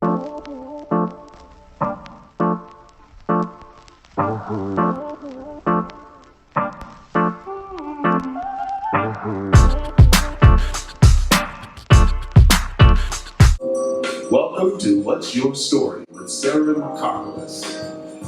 Welcome to What's Your Story with Sarah Marcopolos.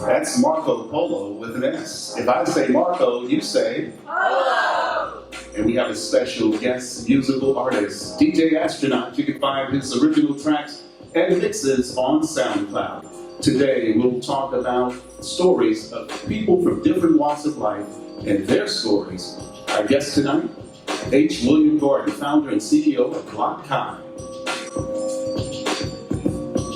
That's Marco Polo with an S. If I say Marco, you say Polo. And we have a special guest musical artist, DJ Astronaut. You can find his original tracks and mixes on SoundCloud. Today, we'll talk about stories of people from different walks of life and their stories. Our guest tonight, H. William Gordon, founder and CEO of Block Kai.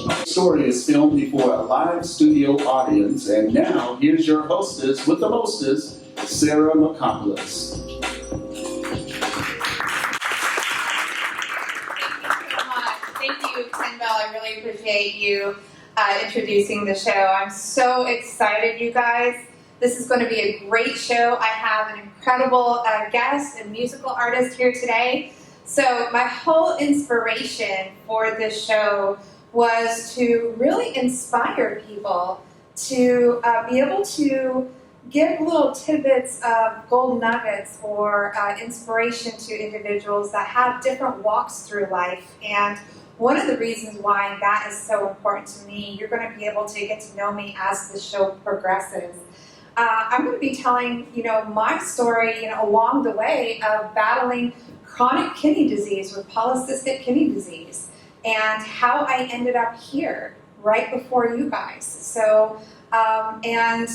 The story is filmed before a live studio audience, and now here's your hostess with the mostest, Sarah Marcopolos. Thank you, Kendall. I really appreciate you introducing the show. I'm so excited, you guys. This is going to be a great show. I have an incredible guest and musical artist here today. So my whole inspiration for this show was to really inspire people to be able to give little tidbits of gold nuggets or inspiration to individuals that have different walks through life. And one of the reasons why that is so important to me, you're going to be able to get to know me as the show progresses. I'm going to be telling, my story, along the way of battling chronic kidney disease with polycystic kidney disease, and how I ended up here right before you guys. So, and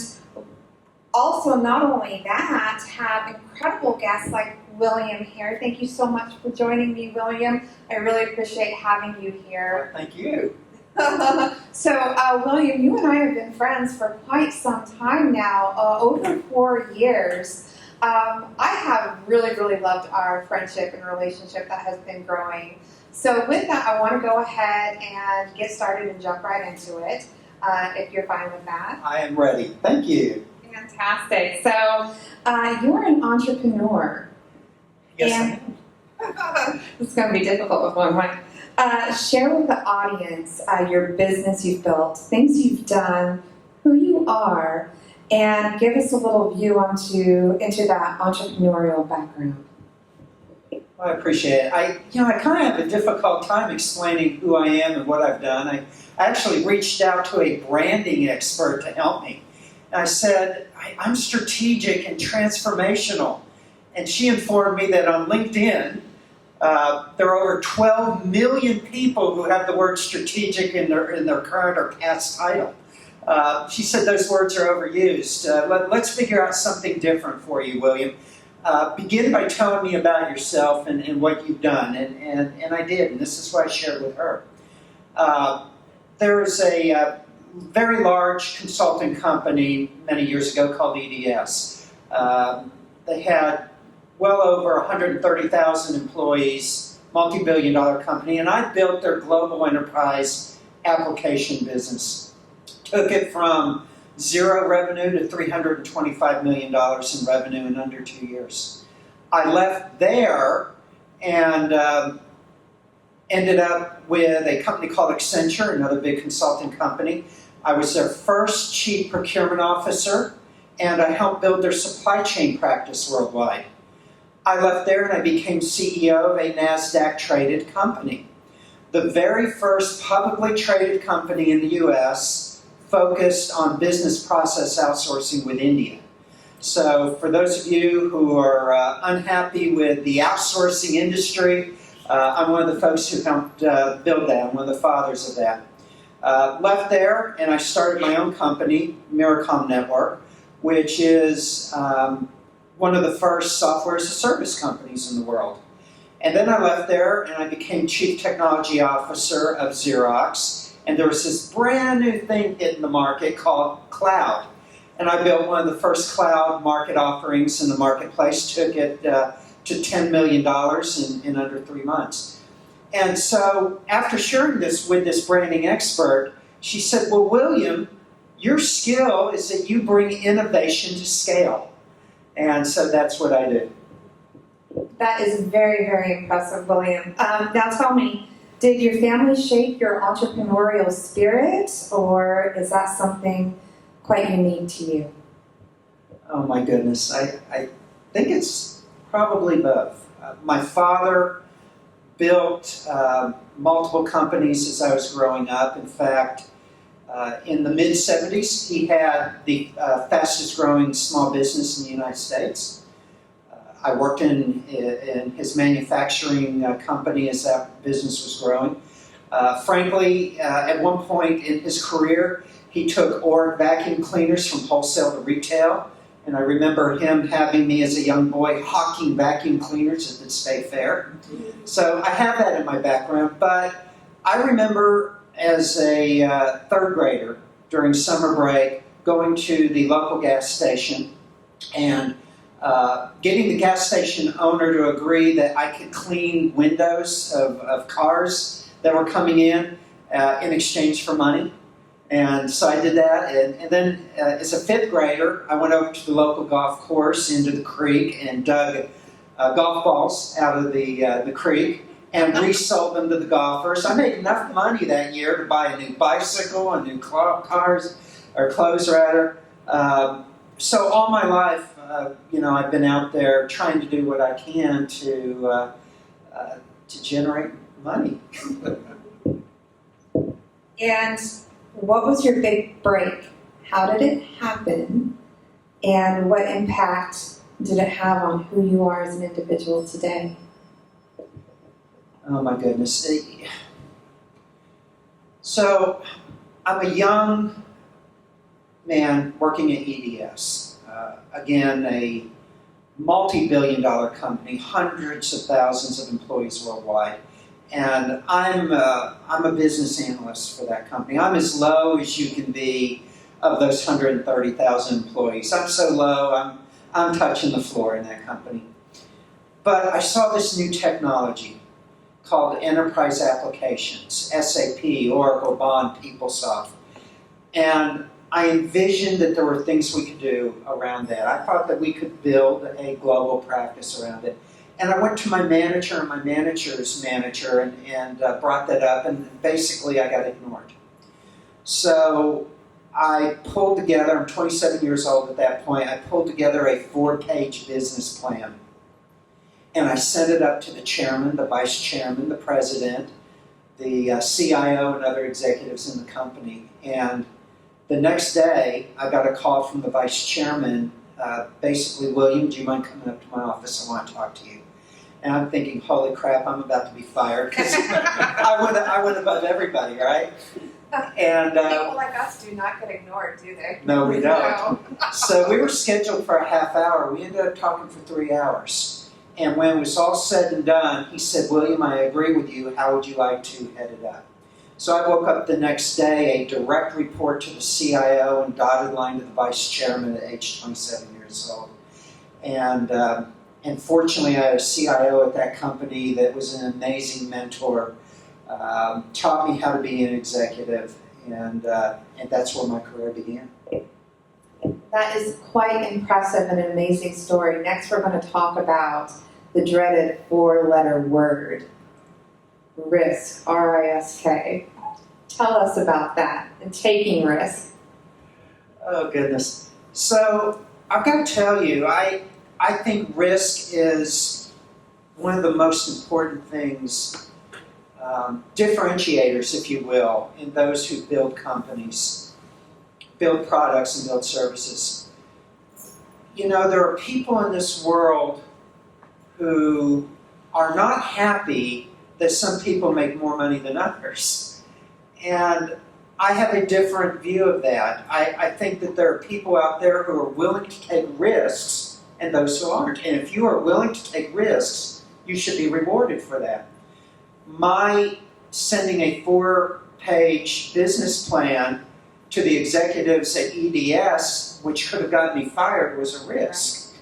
also not only that, have incredible guests like William here. Thank you so much for joining me, William. I really appreciate having you here. Thank you. So, William, you and I have been friends for quite some time now, over 4 years. I have really, really loved our friendship and relationship that has been growing. So with that, I want to go ahead and get started and jump right into it, if you're fine with that. I am ready. Thank you. Fantastic. So you're an entrepreneur. Yes, I am. It's going to be difficult with one mic. Share with the audience your business you've built, things you've done, who you are, and give us a little view into that entrepreneurial background. I appreciate it. I kind of have a difficult time explaining who I am and what I've done. I actually reached out to a branding expert to help me. And I said, I'm strategic and transformational. And she informed me that on LinkedIn, there are over 12 million people who have the word strategic in their current or past title. She said those words are overused. Let's figure out something different for you, William. Begin by telling me about yourself and what you've done. And I did, and this is what I shared with her. There was a very large consulting company many years ago called EDS. They had well over 130,000 employees, multi-billion-dollar company, and I built their global enterprise application business. Took it from zero revenue to $325 million in revenue in under 2 years. I left there and ended up with a company called Accenture, another big consulting company. I was their first chief procurement officer, and I helped build their supply chain practice worldwide. I left there and I became CEO of a NASDAQ-traded company. The very first publicly traded company in the U.S. focused on business process outsourcing with India. So for those of you who are unhappy with the outsourcing industry, I'm one of the folks who helped build that. I'm one of the fathers of that. Left there and I started my own company, Miracom Network, which is one of the first software as a service companies in the world. And then I left there and I became Chief Technology Officer of Xerox. And there was this brand new thing hitting the market called cloud. And I built one of the first cloud market offerings in the marketplace, took it to $10 million in under 3 months. And so after sharing this with this branding expert, she said, well, William, your skill is that you bring innovation to scale. And so that's what I do. That is very, very impressive, William. Now tell me, Did your family shape your entrepreneurial spirit, or is that something quite unique to you? Oh my goodness, I think it's probably both. My father built multiple companies as I was growing up. In fact, in the mid-'70s, he had the fastest growing small business in the United States. I worked in his manufacturing company as that business was growing. Frankly, at one point in his career, he took Org vacuum cleaners from wholesale to retail. And I remember him having me as a young boy hawking vacuum cleaners at the State Fair. So I have that in my background. But I remember as a third grader during summer break going to the local gas station and getting the gas station owner to agree that I could clean windows of cars that were coming in exchange for money. And so I did that. And then as a fifth grader, I went over to the local golf course into the creek and dug golf balls out of the creek and resold them to the golfers. I made enough money that year to buy a new bicycle, a new clothes rather. So all my life, I've been out there trying to do what I can to generate money. And what was your big break? How did it happen? And what impact did it have on who you are as an individual today? Oh my goodness. So I'm a young man working at EDS. Again, a multi-billion-dollar company, hundreds of thousands of employees worldwide. And I'm a business analyst for that company. I'm as low as you can be of those 130,000 employees. I'm so low, I'm touching the floor in that company. But I saw this new technology called Enterprise Applications, SAP, Oracle, Bond, PeopleSoft. And I envisioned that there were things we could do around that. I thought that we could build a global practice around it. And I went to my manager and my manager's manager and brought that up, and basically I got ignored. So I pulled together, I'm 27 years old at that point, I pulled together a 4-page business plan. And I sent it up to the chairman, the vice chairman, the president, the CIO, and other executives in the company. And the next day, I got a call from the vice chairman, basically, William, do you mind coming up to my office? I want to talk to you. And I'm thinking, holy crap, I'm about to be fired, because I went above everybody, right? And people like us do not get ignored, do they? no, we don't. No. So we were scheduled for a half hour. We ended up talking for 3 hours. And when it was all said and done, he said, William, I agree with you. How would you like to head it up? So I woke up the next day, a direct report to the CIO and dotted line to the vice chairman at age 27 years old. And fortunately, I had a CIO at that company that was an amazing mentor, taught me how to be an executive, and that's where my career began. That is quite impressive and an amazing story. Next, we're going to talk about the dreaded 4-letter word, risk, R-I-S-K. Tell us about that and taking risk. Oh, goodness. So I've got to tell you, I think risk is one of the most important things, differentiators, if you will, in those who build companies, build products and build services. You know, there are people in this world who are not happy that some people make more money than others. And I have a different view of that. I think that there are people out there who are willing to take risks and those who aren't. And if you are willing to take risks, you should be rewarded for that. My sending a 4-page business plan to the executives at EDS, which could have gotten me fired, was a risk.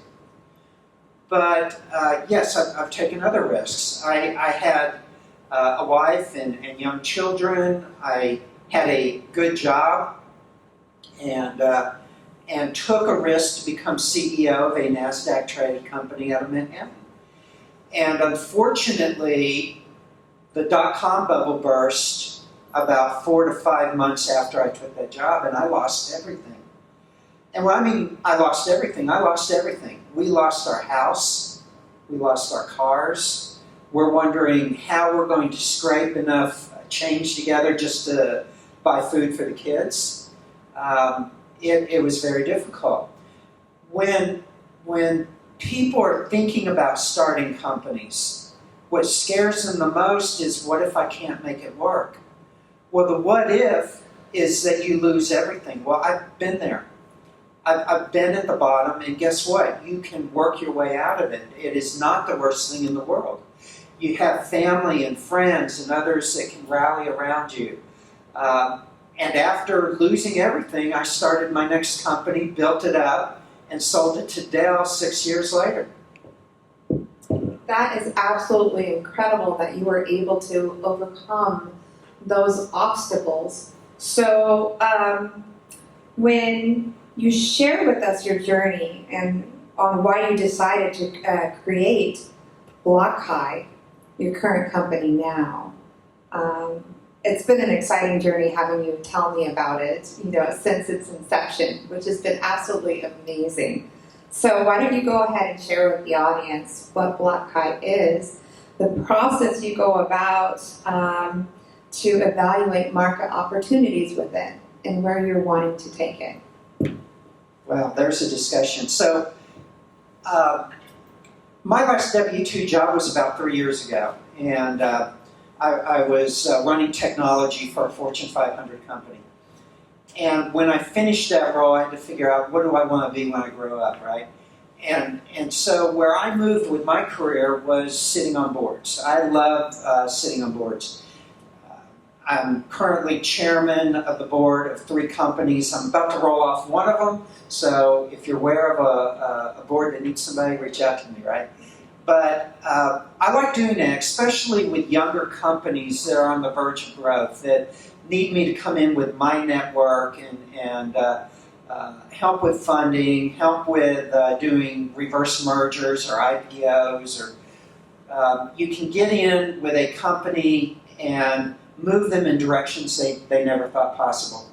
But yes, I've taken other risks. I had a wife and young children. I had a good job and took a risk to become CEO of a NASDAQ-traded company out of Manhattan. And unfortunately, the dot-com bubble burst about 4 to 5 months after I took that job, and I lost everything. And when I mean I lost everything, I lost everything. We lost our house. We lost our cars. We're wondering how we're going to scrape enough change together just to buy food for the kids. It was very difficult. When people are thinking about starting companies, what scares them the most is, what if I can't make it work? Well, the what if is that you lose everything. Well, I've been there. I've been at the bottom, and guess what? You can work your way out of it. It is not the worst thing in the world. You have family and friends and others that can rally around you. And after losing everything, I started my next company, built it up, and sold it to Dell 6 years later. That is absolutely incredible that you were able to overcome those obstacles. So when you shared with us your journey and on why you decided to create BlockHigh, your current company now, it's been an exciting journey having you tell me about it, since its inception, which has been absolutely amazing. So why don't you go ahead and share with the audience what BlockHigh is, the process you go about to evaluate market opportunities with it, and where you're wanting to take it. Well, there's a discussion. So my last W-2 job was about 3 years ago, and I was running technology for a Fortune 500 company. And when I finished that role, I had to figure out, what do I want to be when I grow up, right? And so where I moved with my career was sitting on boards. I love sitting on boards. I'm currently chairman of the board of 3 companies. I'm about to roll off one of them, so if you're aware of a board that needs somebody, reach out to me, right? But I like doing that, especially with younger companies that are on the verge of growth, that need me to come in with my network and help with funding, help with doing reverse mergers or IPOs, or you can get in with a company and move them in directions they never thought possible.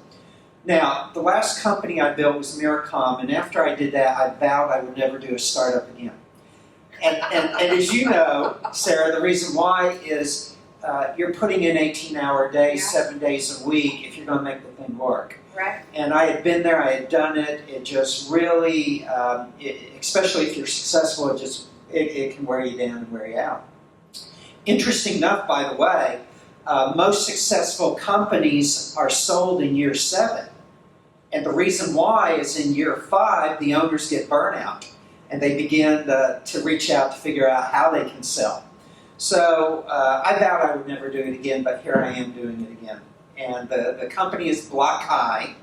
Now, the last company I built was Miracom, and after I did that, I vowed I would never do a startup again. And as you know, Sarah, the reason why is you're putting in 18-hour days, 7 days a week, if you're going to make the thing work. Right. And I had been there, I had done it. It just really, especially if you're successful, it can wear you down and wear you out. Interesting enough, by the way, most successful companies are sold in year 7. And the reason why is in year 5, the owners get burnout. And they begin to reach out to figure out how they can sell. So I vowed I would never do it again, but here I am doing it again. And the company is BlockHigh,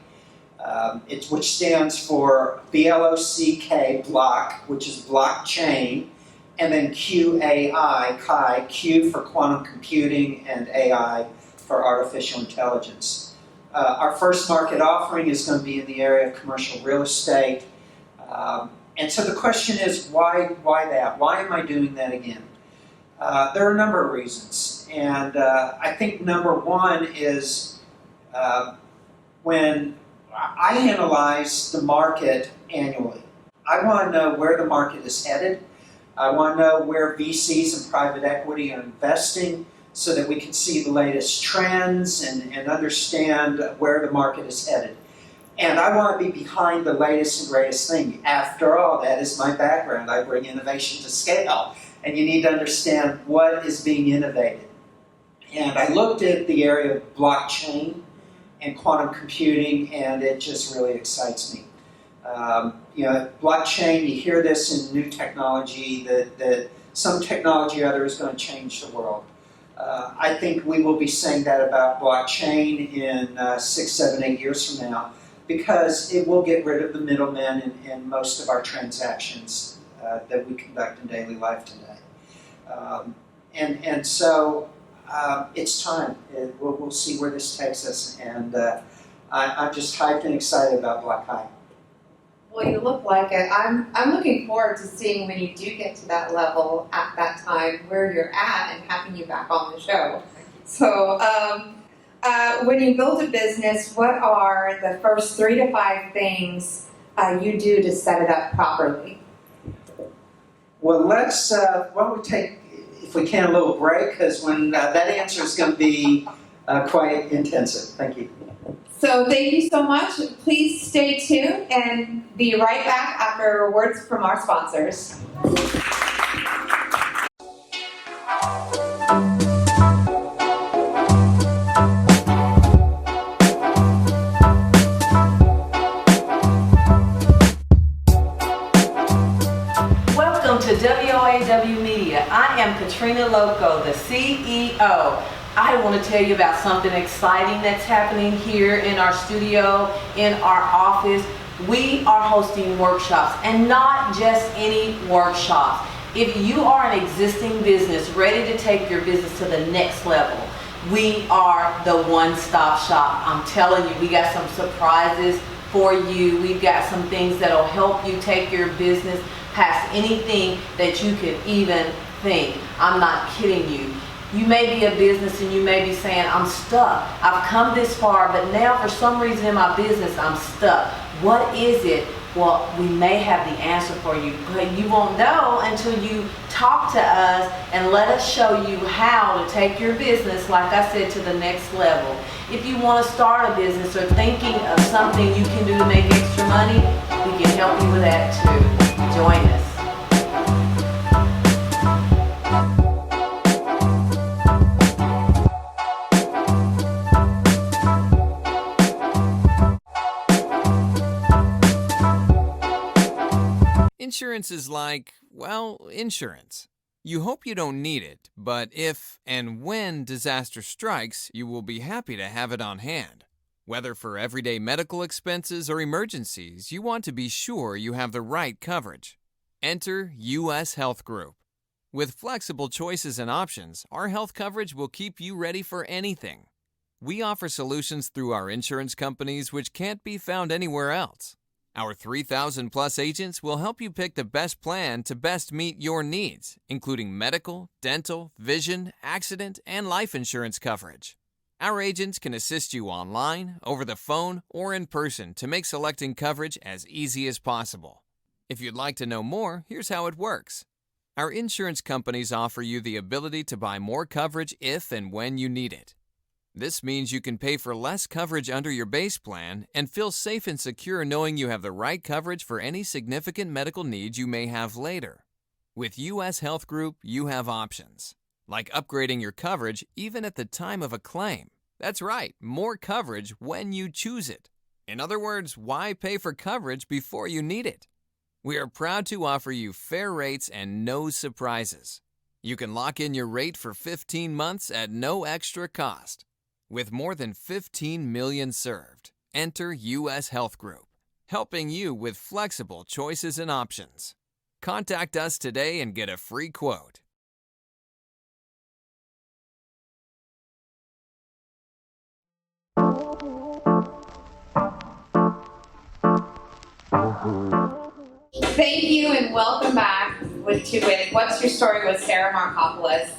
which stands for BLOCK, block, which is blockchain, and then QAI, Chi, Q for quantum computing, and AI for artificial intelligence. Our first market offering is going to be in the area of commercial real estate. And so the question is, why that? Why am I doing that again? There are a number of reasons. And I think number one is when I analyze the market annually, I want to know where the market is headed. I want to know where VCs and private equity are investing so that we can see the latest trends and understand where the market is headed. And I want to be behind the latest and greatest thing. After all, that is my background. I bring innovation to scale. And you need to understand what is being innovated. And I looked at the area of blockchain and quantum computing, and it just really excites me. Blockchain, you hear this in new technology, that some technology or other is going to change the world. I think we will be saying that about blockchain in 6, 7, 8 years from now, because it will get rid of the middlemen in most of our transactions that we conduct in daily life today. So it's time. We'll see where this takes us, and I'm just hyped and excited about BlockHigh. Well, you look like it. I'm looking forward to seeing when you do get to that level at that time where you're at and having you back on the show. So, when you build a business, what are the first 3 to 5 things you do to set it up properly? Well, let's, why don't we take, if we can, a little break, because when that answer is going to be quite intensive. Thank you. So thank you so much. Please stay tuned and be right back after words from our sponsors. Welcome to WOAW Media. I am Katrina Loco, the CEO. I want to tell you about something exciting that's happening here in our studio, in our office. We are hosting workshops, and not just any workshops. If you are an existing business ready to take your business to the next level, we are the one-stop shop. I'm telling you, we got some surprises for you. We've got some things that'll help you take your business past anything that you could even think. I'm not kidding you. You may be a business and you may be saying, I'm stuck. I've come this far, but now for some reason in my business, I'm stuck. What is it? Well, we may have the answer for you, but you won't know until you talk to us and let us show you how to take your business, like I said, to the next level. If you want to start a business or thinking of something you can do to make extra money, we can help you with that too. Join us. Insurance is like, well, insurance. You hope you don't need it, but if and when disaster strikes, you will be happy to have it on hand. Whether for everyday medical expenses or emergencies, you want to be sure you have the right coverage. Enter U.S. Health Group. With flexible choices and options, our health coverage will keep you ready for anything. We offer solutions through our insurance companies which can't be found anywhere else. Our 3,000-plus agents will help you pick the best plan to best meet your needs, including medical, dental, vision, accident, and life insurance coverage. Our agents can assist you online, over the phone, or in person to make selecting coverage as easy as possible. If you'd like to know more, here's how it works. Our insurance companies offer you the ability to buy more coverage if and when you need it. This means you can pay for less coverage under your base plan and feel safe and secure knowing you have the right coverage for any significant medical needs you may have later. With U.S. Health Group, you have options, like upgrading your coverage even at the time of a claim. That's right, more coverage when you choose it. In other words, why pay for coverage before you need it? We are proud to offer you fair rates and no surprises. You can lock in your rate for 15 months at no extra cost. With more than 15 million served, enter U.S. Health Group, helping you with flexible choices and options. Contact us today and get a free quote. Thank you and welcome back with What's Your Story with Sarah Marcopolos.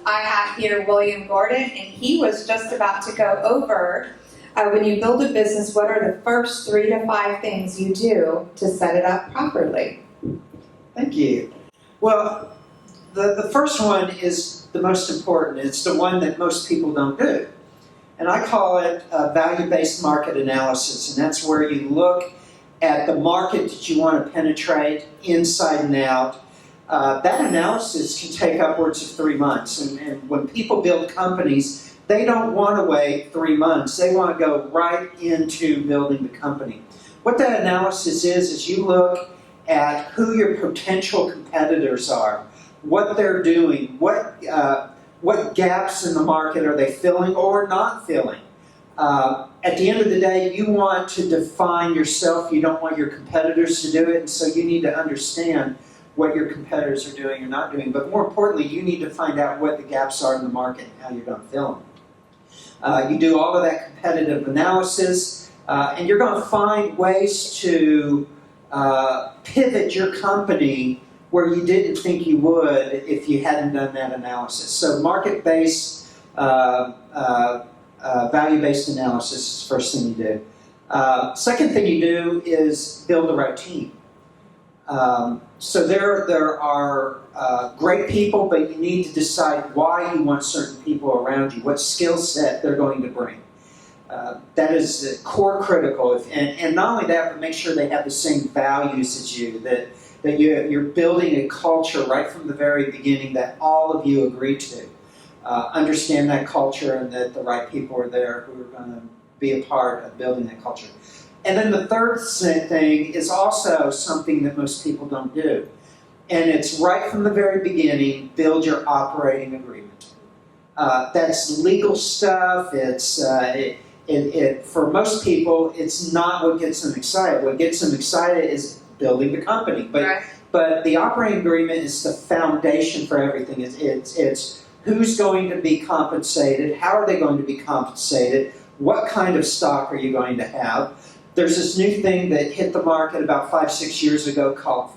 I have here William Gordon, and he was just about to go over when you build a business, what are the first 3 to 5 things you do to set it up properly? Thank you. Well, the first one is the most important. It's the one that most people don't do. And I call it value-based market analysis. And that's where you look at the market that you want to penetrate inside and out. That analysis can take upwards of 3 months. And when people build companies, they don't want to wait 3 months. They want to go right into building the company. What that analysis is you look at who your potential competitors are, what they're doing, what gaps in the market are they filling or not filling. At the end of the day, you want to define yourself. You don't want your competitors to do it, and so you need to understand what your competitors are doing or not doing. But more importantly, you need to find out what the gaps are in the market and how you're going to fill them. You do all of that competitive analysis, and you're going to find ways to pivot your company where you didn't think you would if you hadn't done that analysis. So market-based, value-based analysis is the first thing you do. Second thing you do is build the right team. So there are great people, but you need to decide why you want certain people around you, what skill set they're going to bring. That is core critical. And not only that, but make sure they have the same values as you, that you're building a culture right from the very beginning that all of you agree to. Understand that culture and that the right people are there who are going to be a part of building that culture. And then the third thing is also something that most people don't do. And it's right from the very beginning, build your operating agreement. That's legal stuff. It's for most people, it's not what gets them excited. What gets them excited is building the company. But the operating agreement is the foundation for everything. It's who's going to be compensated, how are they going to be compensated, what kind of stock are you going to have. There's this new thing that hit the market about 5-6 years ago called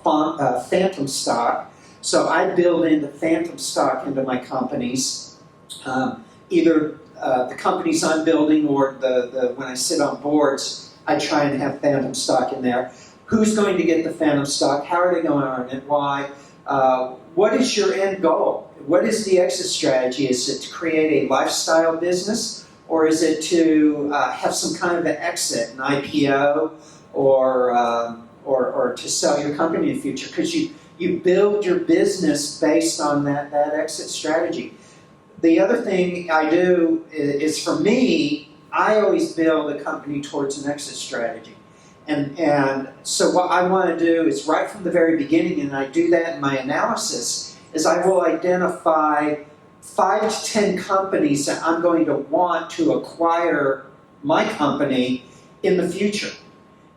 phantom stock. So I build in the phantom stock into my companies. Either the companies I'm building or when I sit on boards, I try and have phantom stock in there. Who's going to get the phantom stock? How are they going to earn it? Why? What is your end goal? What is the exit strategy? Is it to create a lifestyle business? Or is it to have some kind of an exit, an IPO, or to sell your company in the future? Because you build your business based on that exit strategy. The other thing I do is for me, I always build a company towards an exit strategy. And so what I want to do is right from the very beginning, and I do that in my analysis, is I will identify 5 to 10 companies that I'm going to want to acquire my company in the future.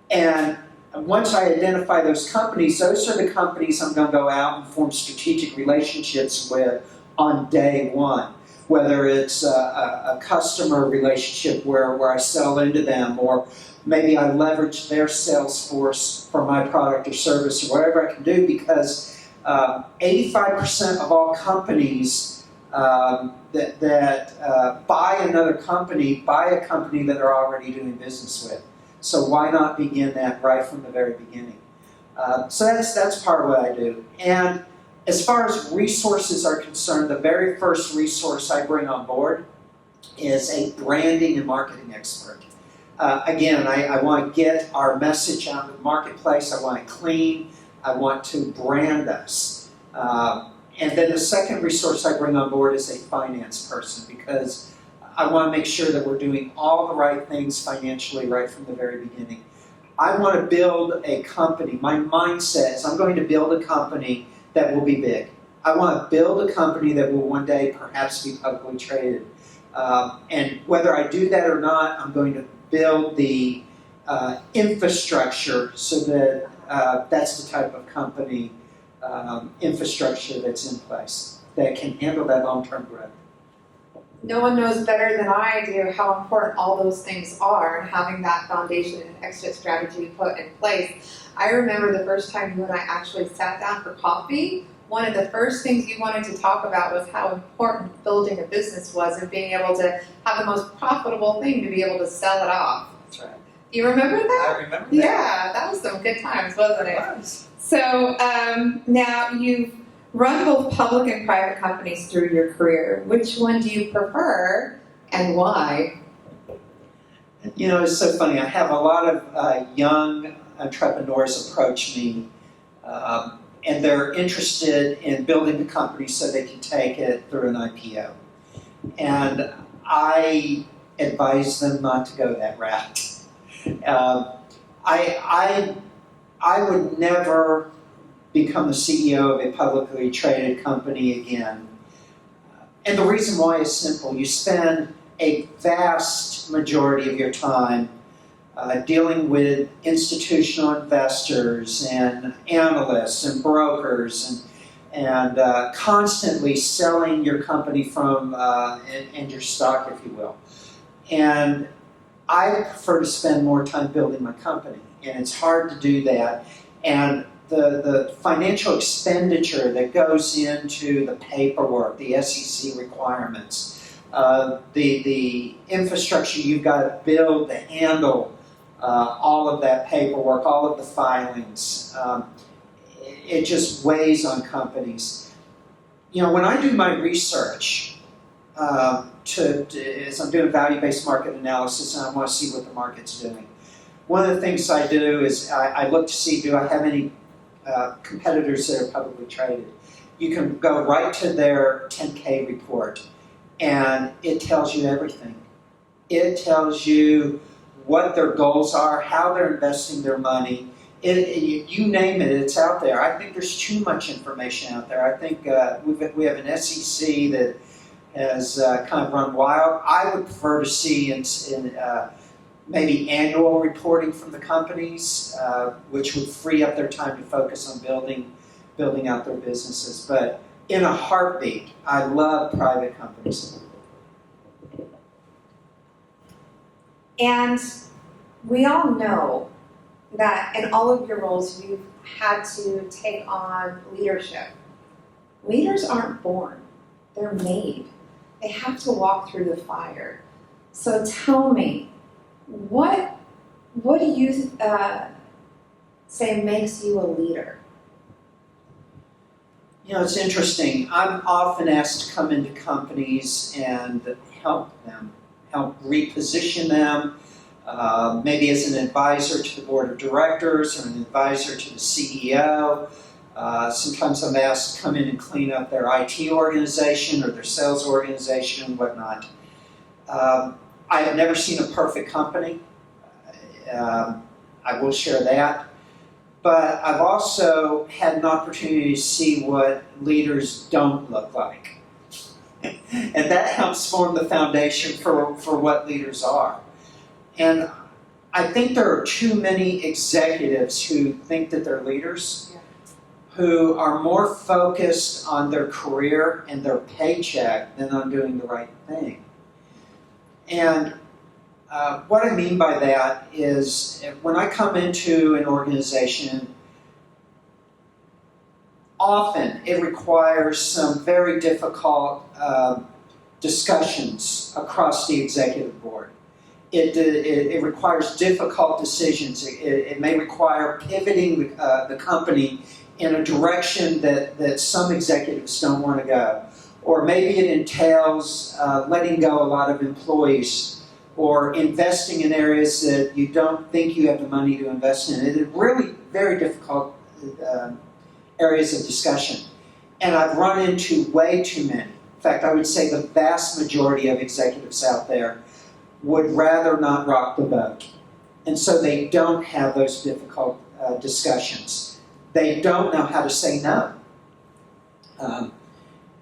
And once I identify those companies, those are the companies I'm going to go out and form strategic relationships with on day one. Whether it's a customer relationship where I sell into them, or maybe I leverage their sales force for my product or service, or whatever I can do, because 85% of all companies that buy another company, buy a company that they're already doing business with. So why not begin that right from the very beginning? So that's part of what I do. And as far as resources are concerned, the very first resource I bring on board is a branding and marketing expert. Again, I want to get our message out in the marketplace. I want it clean. I want to brand us. And then the second resource I bring on board is a finance person, because I want to make sure that we're doing all the right things financially right from the very beginning. I want to build a company. My mindset is I'm going to build a company that will be big. I want to build a company that will one day perhaps be publicly traded. And whether I do that or not, I'm going to build the infrastructure so that that's the type of company infrastructure that's in place that can handle that long-term growth. No one knows better than I do how important all those things are, and having that foundation and exit strategy put in place. I remember the first time you and I actually sat down for coffee, one of the first things you wanted to talk about was how important building a business was and being able to have the most profitable thing to be able to sell it off. That's right. Do you remember that? I remember that. Yeah, that was some good times, wasn't it? It was. So now you've run both public and private companies through your career. Which one do you prefer and why? You know, it's so funny. I have a lot of young entrepreneurs approach me, and they're interested in building the company so they can take it through an IPO. And I advise them not to go that route. I would never become the CEO of a publicly traded company again. And the reason why is simple. You spend a vast majority of your time dealing with institutional investors and analysts and brokers and constantly selling your company from and your stock, if you will. And I prefer to spend more time building my company, and it's hard to do that. And the financial expenditure that goes into the paperwork, the SEC requirements, the infrastructure you've got to build to handle all of that paperwork, all of the filings, it just weighs on companies. When I do my research, as I'm doing value-based market analysis and I want to see what the market's doing, one of the things I do is I look to see, do I have any competitors that are publicly traded? You can go right to their 10K report, and it tells you everything. It tells you what their goals are, how they're investing their money. You name it, it's out there. I think there's too much information out there. I think we have an SEC that has kind of run wild. I would prefer to see in maybe annual reporting from the companies, which would free up their time to focus on building out their businesses. But in a heartbeat, I love private companies. And we all know that in all of your roles, you've had to take on leadership. Leaders aren't born, they're made. They have to walk through the fire. So tell me, what do you say makes you a leader? It's interesting. I'm often asked to come into companies and help them, help reposition them, maybe as an advisor to the board of directors or an advisor to the CEO. Sometimes I'm asked to come in and clean up their IT organization or their sales organization and whatnot. I have never seen a perfect company. I will share that. But I've also had an opportunity to see what leaders don't look like. And that helps form the foundation for what leaders are. And I think there are too many executives who think that they're leaders, who are more focused on their career and their paycheck than on doing the right thing. And what I mean by that is when I come into an organization, often it requires some very difficult discussions across the executive board. It requires difficult decisions. It may require pivoting the company in a direction that some executives don't want to go. Or maybe it entails letting go a lot of employees or investing in areas that you don't think you have the money to invest in. It is really very difficult areas of discussion. And I've run into way too many. In fact, I would say the vast majority of executives out there would rather not rock the boat. And so they don't have those difficult discussions. They don't know how to say no.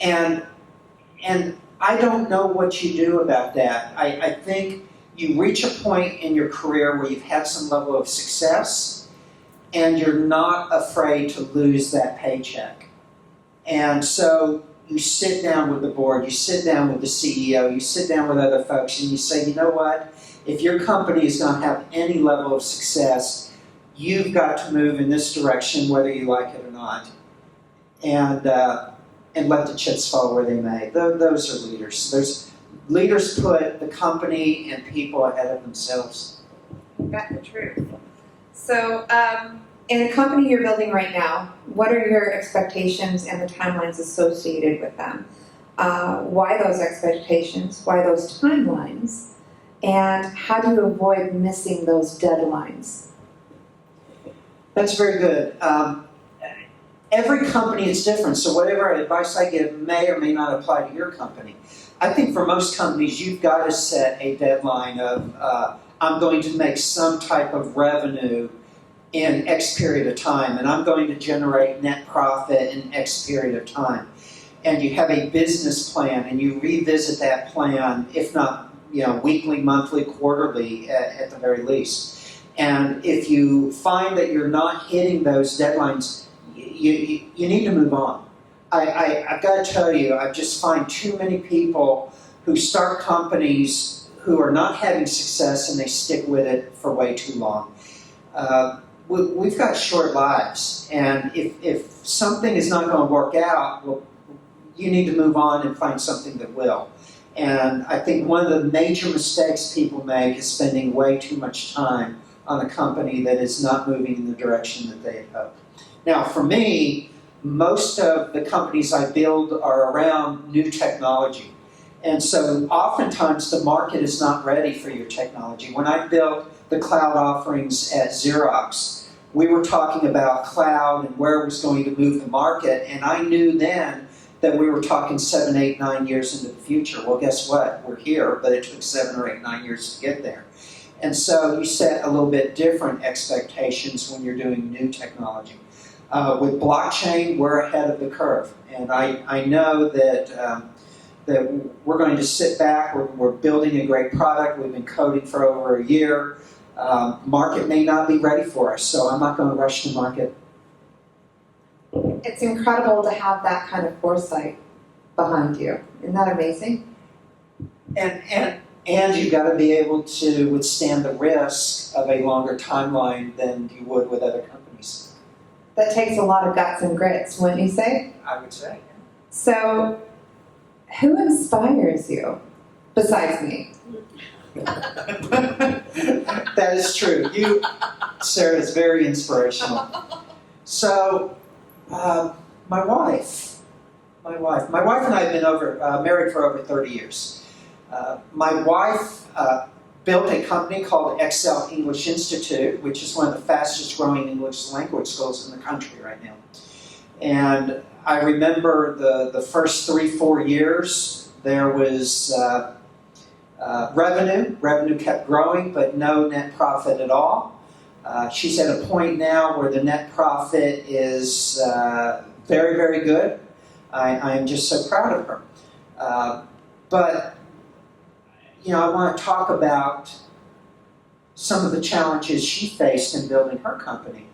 And I don't know what you do about that. I think you reach a point in your career where you've had some level of success and you're not afraid to lose that paycheck. And so you sit down with the board, you sit down with the CEO, you sit down with other folks and you say, you know what, if your company is going to have any level of success, you've got to move in this direction whether you like it or not. And let the chips fall where they may. Those are leaders. Leaders put the company and people ahead of themselves. That's the truth. So, in the company you're building right now, what are your expectations and the timelines associated with them? Why those expectations? Why those timelines? And how do you avoid missing those deadlines? That's very good. Every company is different, so whatever advice I give may or may not apply to your company. I think for most companies, you've got to set a deadline of, I'm going to make some type of revenue in X period of time, and I'm going to generate net profit in X period of time. And you have a business plan, and you revisit that plan, if not weekly, monthly, quarterly at the very least. And if you find that you're not hitting those deadlines, you need to move on. I've got to tell you, I just find too many people who start companies who are not having success and they stick with it for way too long. we've got short lives, and if something is not going to work out, well, you need to move on and find something that will. And I think one of the major mistakes people make is spending way too much time on a company that is not moving in the direction that they had hoped. Now, for me, most of the companies I build are around new technology. And so oftentimes the market is not ready for your technology. When I built the cloud offerings at Xerox, we were talking about cloud and where it was going to move the market, and I knew then that we were talking 7, 8, 9 years into the future. Well, guess what? We're here, but it took 7 or 8, 9 years to get there. And so you set a little bit different expectations when you're doing new technology. With blockchain, we're ahead of the curve. And I know that we're going to sit back, we're building a great product, we've been coding for over a year. Market may not be ready for us, so I'm not going to rush the market. It's incredible to have that kind of foresight behind you. Isn't that amazing? And you've got to be able to withstand the risk of a longer timeline than you would with other companies. That takes a lot of guts and grits, wouldn't you say? I would say. So, who inspires you besides me? That is true. You, Sarah, is very inspirational. So, my wife and I have been married for over 30 years. My wife built a company called Excel English Institute, which is one of the fastest growing English language schools in the country right now. And I remember the first 3-4 years, there was revenue. Revenue kept growing, but no net profit at all. She's at a point now where the net profit is very, very good. I am just so proud of her. But, you know, I want to talk about some of the challenges she faced in building her company.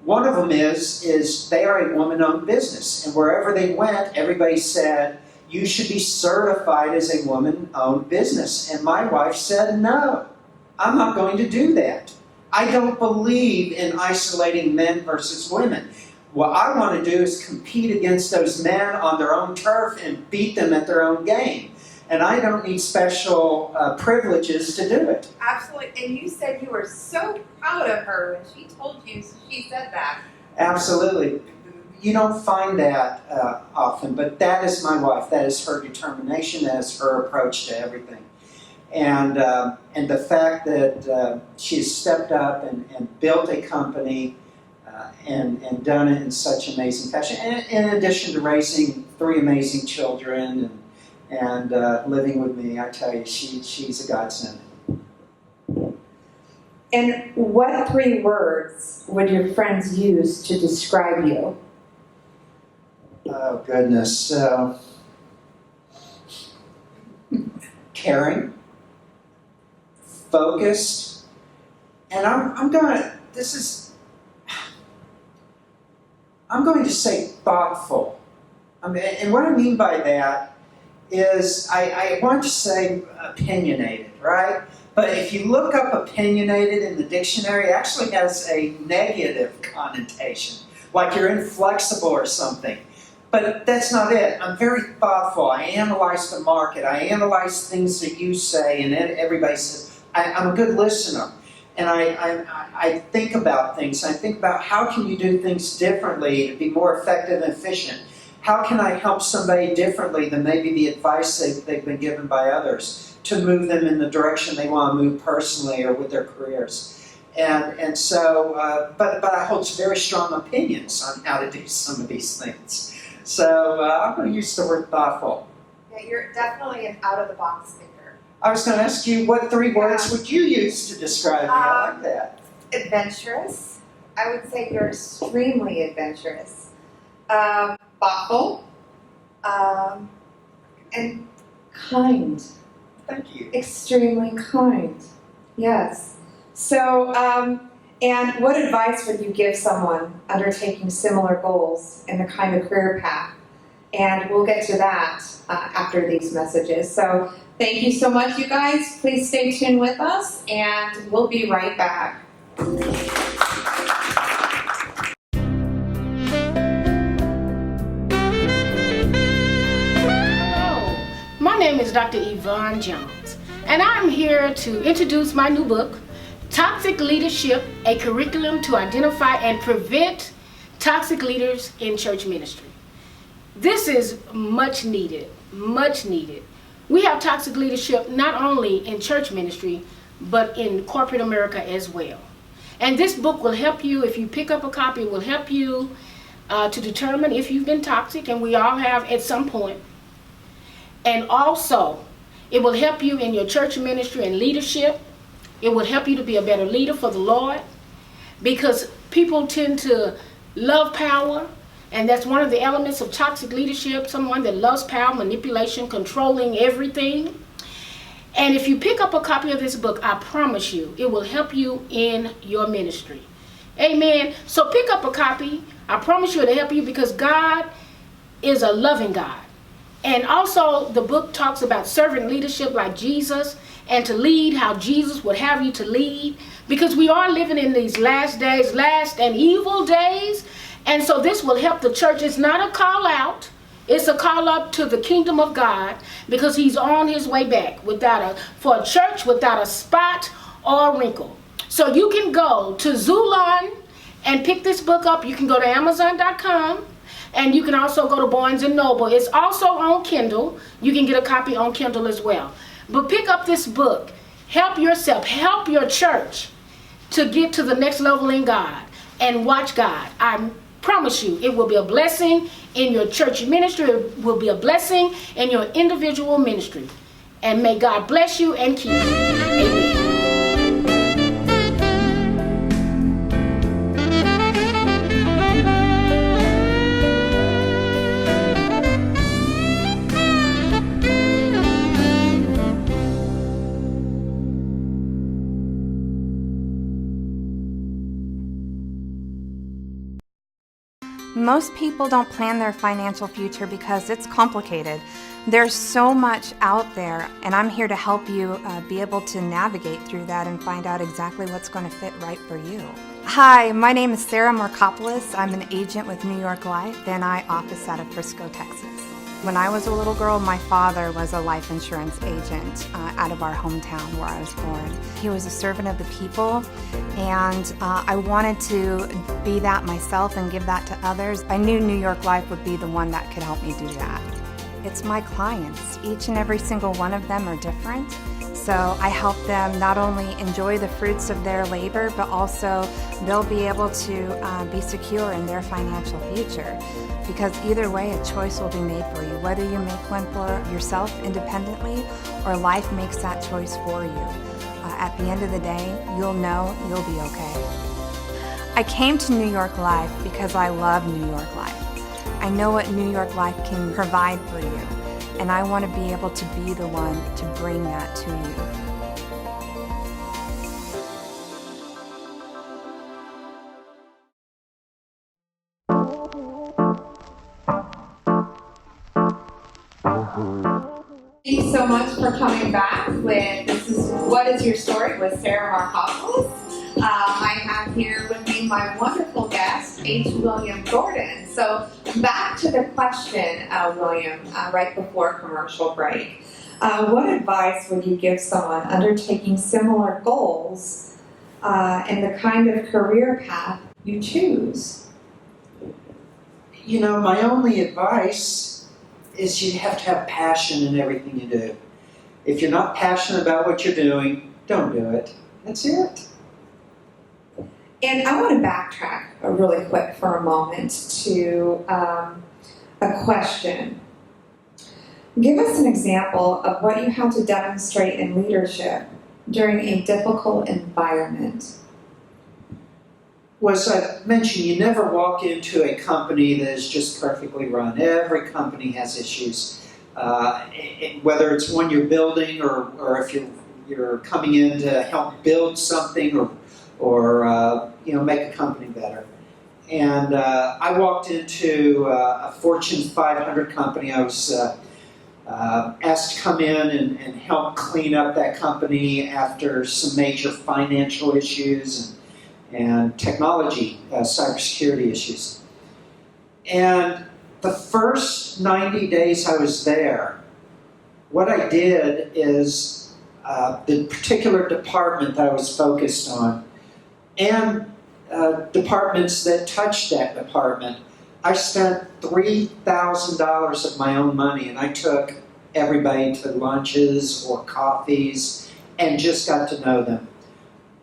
One of them is they are a woman-owned business, and wherever they went, everybody said, you should be certified as a woman-owned business. And my wife said, no, I'm not going to do that. I don't believe in isolating men versus women. What I want to do is compete against those men on their own turf and beat them at their own game. And I don't need special privileges to do it. Absolutely. And you said you were so proud of her when she told you she said that. Absolutely. You don't find that often, but that is my wife. That is her determination. That is her approach to everything. And the fact that she has stepped up and built a company and done it in such amazing fashion, and in addition to raising 3 amazing children and living with me, I tell you, she's a godsend. And what 3 words would your friends use to describe you? Oh, goodness. Caring, focused, and I'm going to say thoughtful. And what I mean by that is I want to say opinionated, right? But if you look up opinionated in the dictionary, it actually has a negative connotation, like you're inflexible or something. But that's not it. I'm very thoughtful. I analyze the market. I analyze things that you say, and everybody says, I'm a good listener. And I think about things. I think about how can you do things differently to be more effective and efficient. How can I help somebody differently than maybe the advice they've been given by others to move them in the direction they want to move personally or with their careers. And so, but I hold very strong opinions on how to do some of these things. So I'm going to use the word thoughtful. Yeah, you're definitely an out-of-the-box thinker. I was going to ask you, what 3 words would you use to describe me? I like that. Adventurous. I would say you're extremely adventurous. Thoughtful. And kind. Thank you. Extremely kind. Yes. So, and what advice would you give someone undertaking similar goals in the kind of career path? And we'll get to that after these messages. So thank you so much, you guys. Please stay tuned with us, and we'll be right back. name is Dr. Yvonne Jones, and I'm here to introduce my new book, Toxic Leadership, a Curriculum to Identify and Prevent Toxic Leaders in Church Ministry. This is much needed, much needed. We have toxic leadership not only in church ministry, but in corporate America as well. And this book will help you, if you pick up a copy, it will help you to determine if you've been toxic, and we all have at some point. And also, it will help you in your church ministry and leadership. It will help you to be a better leader for the Lord, because people tend to love power, and that's one of the elements of toxic leadership, someone that loves power, manipulation, controlling everything. And if you pick up a copy of this book, I promise you, it will help you in your ministry. Amen. So pick up a copy. I promise you it'll help you, because God is a loving God. And also the book talks about servant leadership like Jesus, and to lead how Jesus would have you to lead, because we are living in these last days, last and evil days. And so this will help the church. It's not a call out. It's a call up to the kingdom of God, because he's on his way back for a church without a spot or a wrinkle. So you can go to Zulon and pick this book up. You can go to Amazon.com, and you can also go to Barnes & Noble. It's also on Kindle. You can get a copy on Kindle as well. But pick up this book. Help yourself. Help your church to get to the next level in God, and watch God. I promise you, it will be a blessing in your church ministry. It will be a blessing in your individual ministry. And may God bless you and keep you. Amen. Most people don't plan their financial future because it's complicated. There's so much out there, and I'm here to help you be able to navigate through that and find out exactly what's going to fit right for you. Hi, my name is Sarah Marcopolos. I'm an agent with New York Life, and I office out of Frisco, Texas. When I was a little girl, my father was a life insurance agent out of our hometown where I was born. He was a servant of the people, and I wanted to be that myself and give that to others. I knew New York Life would be the one that could help me do that. It's my clients. Each and every single one of them are different. So I help them not only enjoy the fruits of their labor, but also they'll be able to be secure in their financial future. Because either way, a choice will be made for you, whether you make one for yourself independently or life makes that choice for you. At the end of the day, you'll know you'll be okay. I came to New York Life because I love New York Life. I know what New York Life can provide for you, and I want to be able to be the one to bring that to you. Thank you so much for coming back with What is Your Story with Sarah Marcopolos. I have here with me my wonderful guest, H. William Gordon. So back to the question, William, right before commercial break. What advice would you give someone undertaking similar goals in the kind of career path you choose? You know, my only advice is you have to have passion in everything you do. If you're not passionate about what you're doing, don't do it. That's it. And I want to backtrack really quick for a moment to a question. Give us an example of what you had to demonstrate in leadership during a difficult environment. Well, as I mentioned, you never walk into a company that is just perfectly run. Every company has issues, whether it's one you're building or if you're coming in to help build something or make a company better. And I walked into a Fortune 500 company. I was asked to come in and help clean up that company after some major financial issues and technology, cybersecurity issues. And the first 90 days I was there what I did is the particular department that I was focused on, and departments that touched that department, I spent $3,000 of my own money, and I took everybody to lunches or coffees and just got to know them.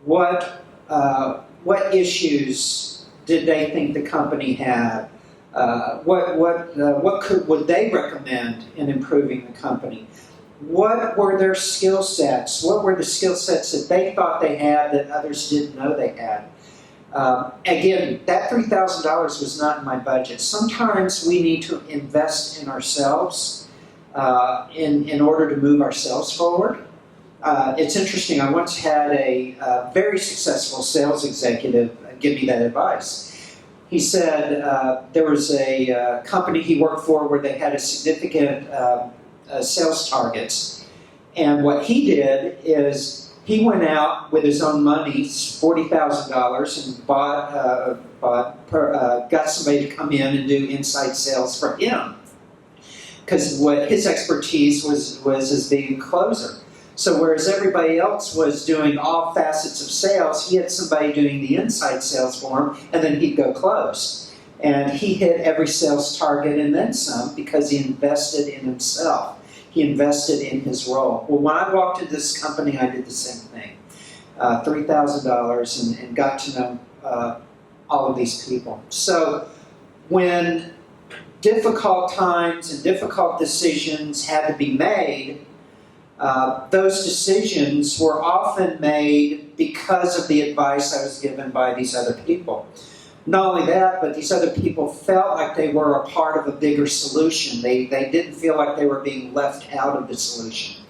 What issues did they think the company had? Would they recommend in improving the company? What were their skill sets? What were the skill sets that they thought they had that others didn't know they had? Again, that $3,000 was not in my budget. Sometimes we need to invest in ourselves in order to move ourselves forward. It's interesting, I once had a very successful sales executive give me that advice. He said there was a company he worked for where they had a significant sales targets. And what he did is he went out with his own money, $40,000, and got somebody to come in and do inside sales for him. Because what his expertise was as being a closer. So whereas everybody else was doing all facets of sales, he had somebody doing the inside sales for him, and then he'd go close. And he hit every sales target and then some because he invested in himself. He invested in his role. Well, when I walked into this company, I did the same thing. $3,000 and got to know all of these people. So when difficult times and difficult decisions had to be made, those decisions were often made because of the advice I was given by these other people. Not only that, but these other people felt like they were a part of a bigger solution. They didn't feel like they were being left out of the solution.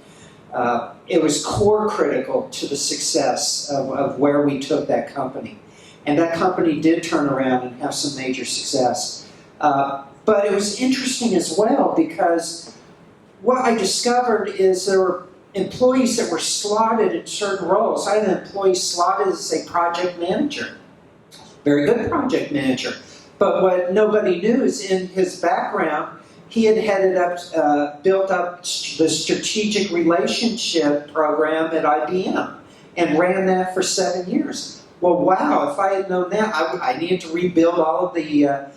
It was core critical to the success of where we took that company. And that company did turn around and have some major success. But it was interesting as well because what I discovered is there were employees that were slotted in certain roles. I had an employee slotted as a project manager. Very good project manager. But what nobody knew is in his background, he had built up the strategic relationship program at IBM and ran that for 7 years. Well, wow, if I had known that, I needed to rebuild all of the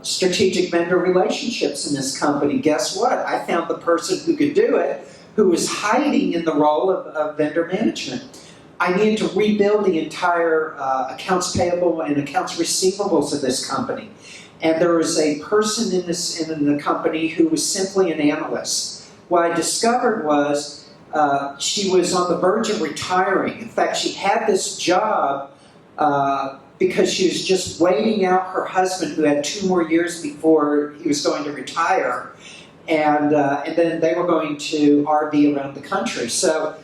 strategic vendor relationships in this company. Guess what? I found the person who could do it, who was hiding in the role of vendor management. I needed to rebuild the entire accounts payable and accounts receivables of this company. And there was a person in the company who was simply an analyst. What I discovered was she was on the verge of retiring. In fact, she had this job because she was just waiting out her husband, who had 2 more years before he was going to retire. And then they were going to RV around the country. So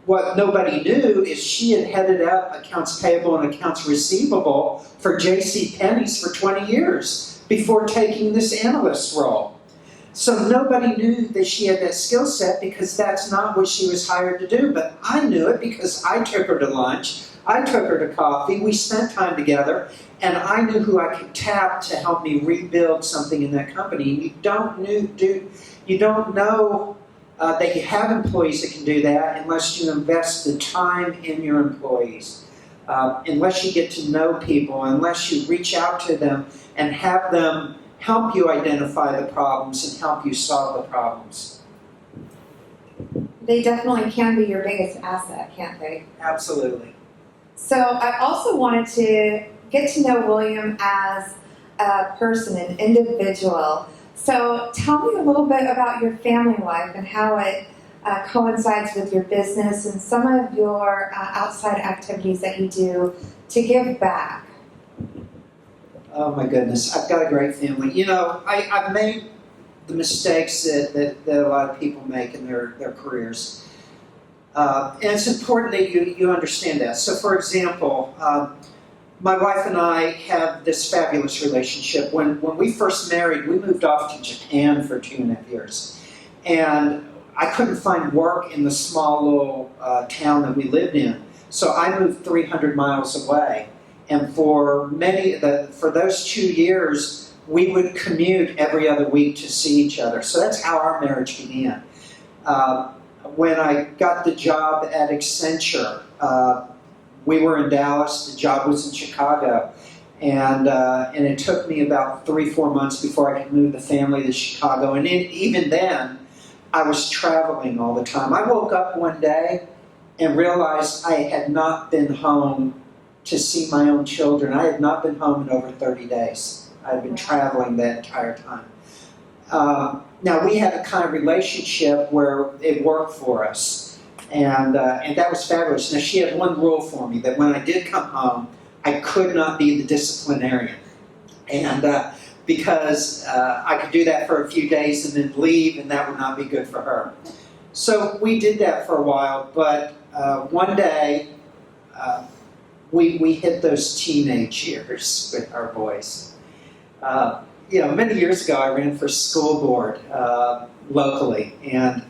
what nobody knew is she had headed up accounts payable and accounts receivable for J.C. Penney's for 20 years before taking this analyst role. So nobody knew that she had that skill set because that's not what she was hired to do. But I knew it because I took her to lunch, I took her to coffee, we spent time together, and I knew who I could tap to help me rebuild something in that company. You don't know that you have employees that can do that unless you invest the time in your employees. Unless you get to know people, unless you reach out to them and have them help you identify the problems and help you solve the problems. They definitely can be your biggest asset, can't they? Absolutely. So I also wanted to get to know William as a person, an individual. So tell me a little bit about your family life and how it coincides with your business and some of your outside activities that you do to give back. Oh my goodness, I've got a great family. You know, I've made the mistakes that a lot of people make in their careers. And it's important that you understand that. So for example, my wife and I have this fabulous relationship. When we first married, we moved off to Japan for 2.5 years. And I couldn't find work in the small little town that we lived in. So I moved 300 miles away. And for those 2 years, we would commute every other week to see each other. So that's how our marriage began. When I got the job at Accenture, we were in Dallas, the job was in Chicago, and it took me about 3-4 months before I could move the family to Chicago. And even then, I was traveling all the time. I woke up one day and realized I had not been home to see my own children. I had not been home in over 30 days. I had been traveling that entire time. Now, we had a kind of relationship where it worked for us, and that was fabulous. Now, she had one rule for me, that when I did come home, I could not be the disciplinarian. And because I could do that for a few days and then leave, and that would not be good for her. So we did that for a while, but one day we hit those teenage years with our boys. Many years ago I ran for school board locally, and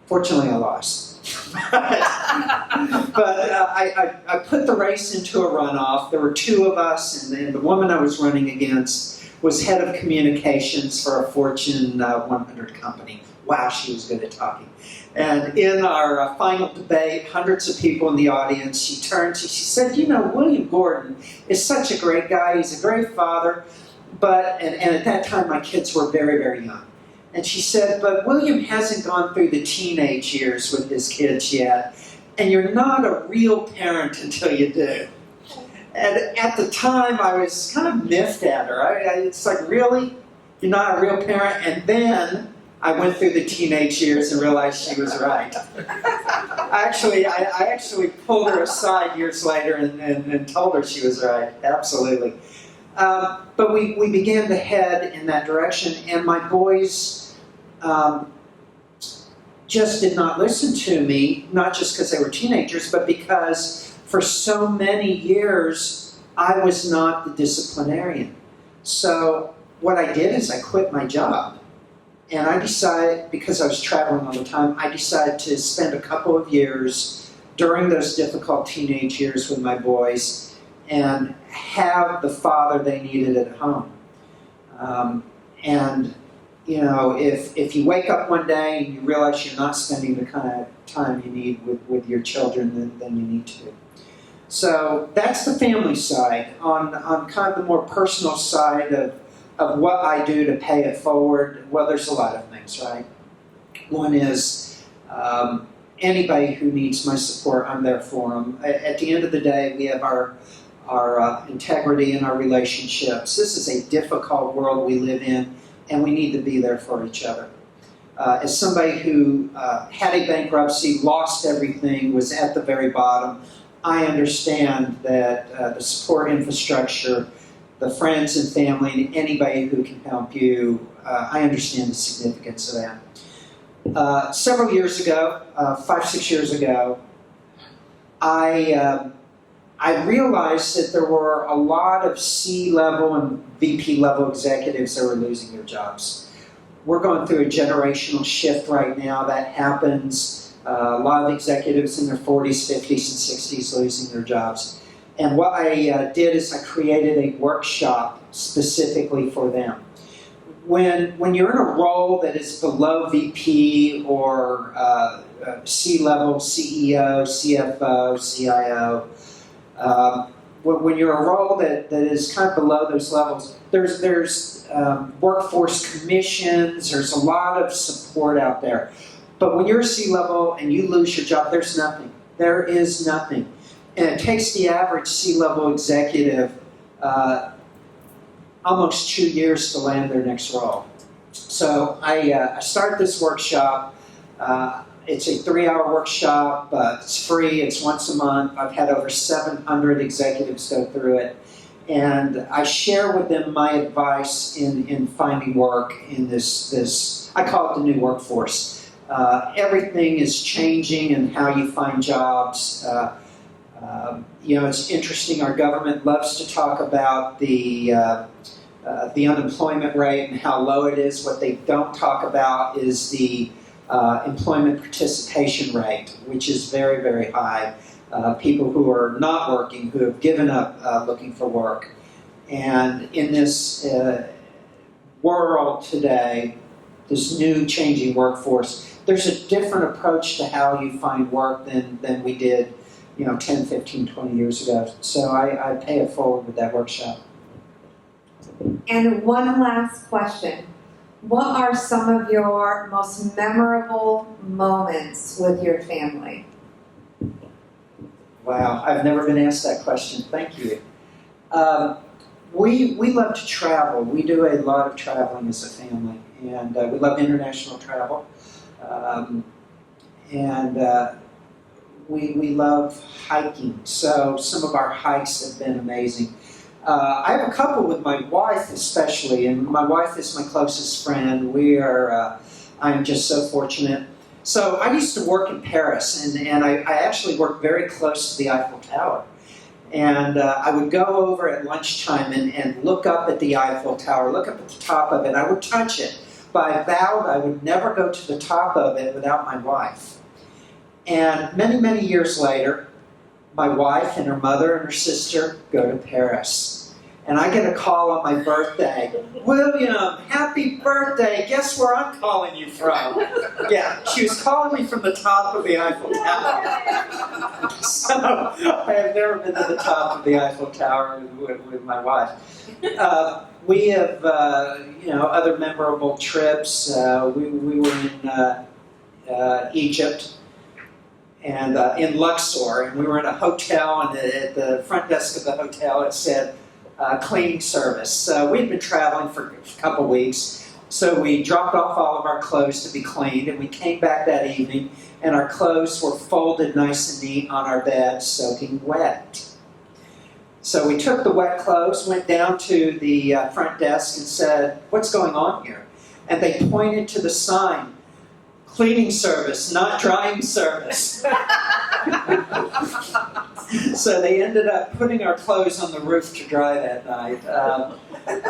fortunately I lost. But I put the race into a runoff. There were 2 of us, and the woman I was running against was head of communications for a Fortune 100 company. Wow, she was good at talking. And in our final debate, hundreds of people in the audience, she turned to, she said, William Gordon is such a great guy. He's a great father. And at that time, my kids were very, very young. And she said, but William hasn't gone through the teenage years with his kids yet, and you're not a real parent until you do. And at the time, I was kind of miffed at her. It's like, really? You're not a real parent? And then I went through the teenage years and realized she was right. I actually pulled her aside years later and told her she was right. Absolutely. But we began to head in that direction, and my boys just did not listen to me, not just because they were teenagers, but because for so many years I was not the disciplinarian. So what I did is I quit my job. And I decided, because I was traveling all the time, I decided to spend a couple of years during those difficult teenage years with my boys and have the father they needed at home. If you wake up one day and you realize you're not spending the kind of time you need with your children, then you need to. So that's the family side. On kind of the more personal side of what I do to pay it forward, well, there's a lot of things, right? One is anybody who needs my support, I'm there for them. At the end of the day, we have our integrity in our relationships. This is a difficult world we live in, and we need to be there for each other. As somebody who had a bankruptcy, lost everything, was at the very bottom, I understand that the support infrastructure, the friends and family, and anybody who can help you, I understand the significance of that. Several years ago, 5-6 years ago, I realized that there were a lot of C-level and VP-level executives that were losing their jobs. We're going through a generational shift right now that happens. A lot of executives in their 40s, 50s, and 60s losing their jobs. And what I did is I created a workshop specifically for them. When you're in a role that is below VP or C-level, CEO, CFO, CIO, when you're a role that is kind of below those levels, there's workforce commissions, there's a lot of support out there. But when you're a C-level and you lose your job, there's nothing. There is nothing. And it takes the average C-level executive almost 2 years to land their next role. So I started this workshop. It's a 3-hour workshop. It's free. It's once a month. I've had over 700 executives go through it. And I share with them my advice in finding work in this, I call it the new workforce. Everything is changing in how you find jobs. It's interesting. Our government loves to talk about the unemployment rate and how low it is. What they don't talk about is the employment participation rate, which is very, very high. People who are not working, who have given up looking for work. And in this world today, this new changing workforce, there's a different approach to how you find work than we did 10, 15, 20 years ago. So I pay it forward with that workshop. And one last question. What are some of your most memorable moments with your family? Wow, I've never been asked that question. Thank you. We love to travel. We do a lot of traveling as a family, and we love international travel. We love hiking. So some of our hikes have been amazing. I have a couple with my wife especially, and my wife is my closest friend. I'm just so fortunate. So I used to work in Paris, and I actually worked very close to the Eiffel Tower. And I would go over at lunchtime and look up at the Eiffel Tower, look up at the top of it. I would touch it, but I vowed I would never go to the top of it without my wife. And many, many years later, my wife and her mother and her sister go to Paris. And I get a call on my birthday. William, happy birthday. Guess where I'm calling you from? Yeah, she was calling me from the top of the Eiffel Tower. So I have never been to the top of the Eiffel Tower with my wife. We have, other memorable trips. We were in Egypt. And in Luxor, and we were in a hotel, and at the front desk of the hotel it said cleaning service. We'd been traveling for a couple weeks, so we dropped off all of our clothes to be cleaned, and we came back that evening, and our clothes were folded nice and neat on our bed, soaking wet. So we took the wet clothes, went down to the front desk and said, "What's going on here?" And they pointed to the sign, "Cleaning service, not drying service." So they ended up putting our clothes on the roof to dry that night. And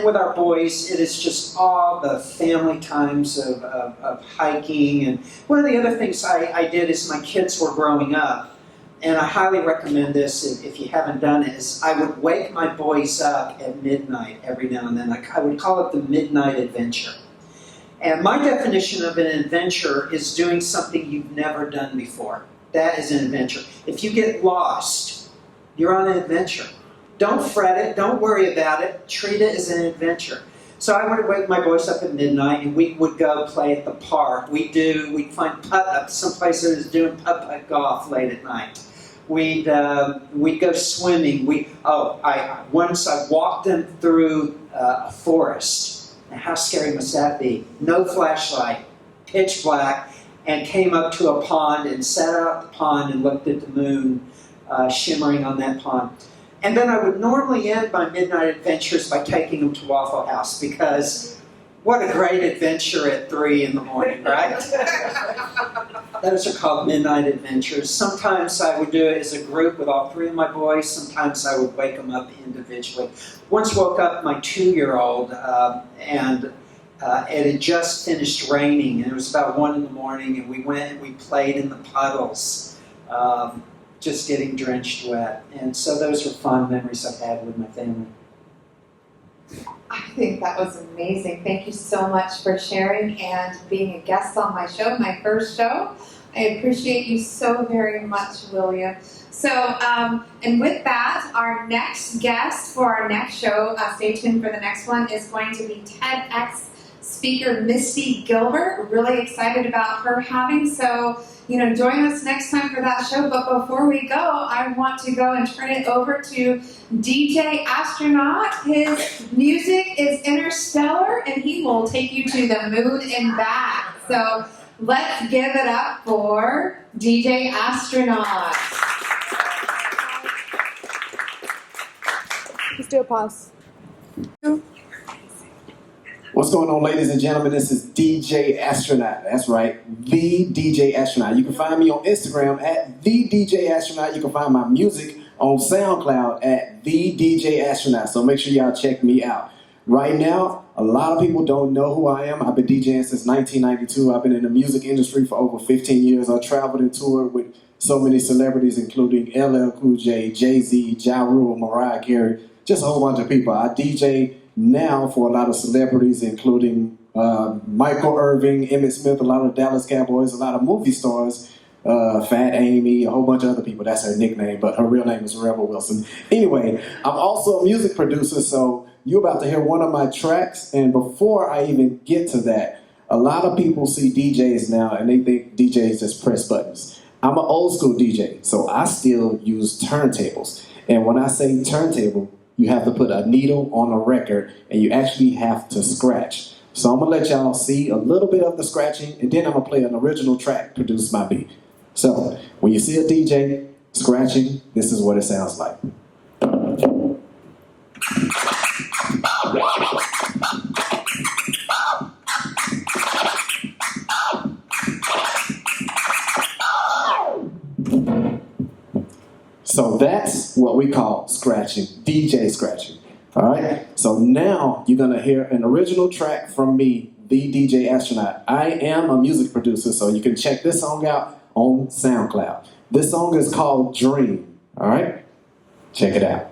with our boys, it is just all the family times of hiking. And one of the other things I did as my kids were growing up, and I highly recommend this if you haven't done it, is I would wake my boys up at midnight every now and then. I would call it the midnight adventure. And my definition of an adventure is doing something you've never done before. That is an adventure. If you get lost, you're on an adventure. Don't fret it. Don't worry about it. Treat it as an adventure. So I would wake my boys up at midnight, and we would go play at the park. We'd find putt-up. Some place that is doing putt-putt golf late at night. We'd go swimming. Once I walked them through a forest. Now, how scary must that be? No flashlight, pitch black, and came up to a pond and sat out the pond and looked at the moon shimmering on that pond. And then I would normally end my midnight adventures by taking them to Waffle House, because what a great adventure at 3 in the morning, right? Those are called midnight adventures. Sometimes I would do it as a group with all 3 of my boys. Sometimes I would wake them up individually. Once woke up my 2-year-old, and it had just finished raining, and it was about 1 in the morning, and we went and we played in the puddles, just getting drenched wet. And so those are fond memories I've had with my family. I think that was amazing. Thank you so much for sharing and being a guest on my show, my first show. I appreciate you so very much, William. So, and with that, our next guest for our next show, stay tuned for the next one, is going to be TEDx speaker Misty Gilbert. Really excited about her having. So, join us next time for that show. But before we go, I want to go and turn it over to DJ Astronaut. His music is interstellar, and he will take you to the moon and back. So let's give it up for DJ Astronaut. Let's do a pause. What's going on, ladies and gentlemen? This is DJ Astronaut. That's right, the DJ Astronaut. You can find me on Instagram at the DJ Astronaut. You can find my music on SoundCloud at the DJ Astronaut. So make sure y'all check me out. Right now, a lot of people don't know who I am. I've been DJing since 1992. I've been in the music industry for over 15 years. I traveled and toured with so many celebrities, including LL Cool J, Jay-Z, Ja Rule, Mariah Carey, just a whole bunch of people. I DJ now for a lot of celebrities, including Michael Irving, Emmett Smith, a lot of Dallas Cowboys, a lot of movie stars, Fat Amy, a whole bunch of other people. That's her nickname, but her real name is Rebel Wilson. Anyway, I'm also a music producer, so you're about to hear one of my tracks, and before I even get to that, a lot of people see DJs now and they think DJs just press buttons. I'm an old school DJ, so I still use turntables. And when I say turntable, you have to put a needle on a record and you actually have to scratch. So I'm gonna let y'all see a little bit of the scratching, and then I'm gonna play an original track produced by me. So when you see a DJ scratching, this is what it sounds like. So that's what we call scratching, DJ scratching. All right? So now you're going to hear an original track from me, the DJ Astronaut. I am a music producer, so you can check this song out on SoundCloud. This song is called Dream. All right? Check it out.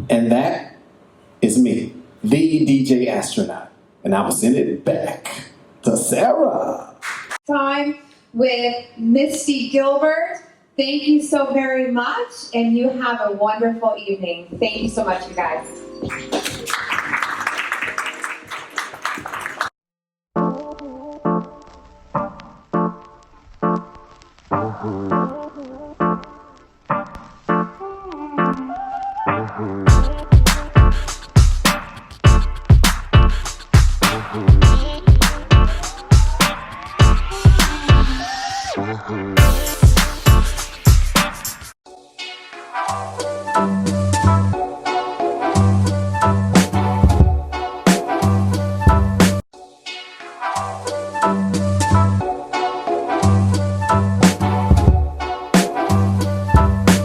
And that is me, the DJ Astronaut. And I will send it back to Sarah. Time with Misty Gilbert. Thank you so very much, and you have a wonderful evening. Thank you so much, you guys.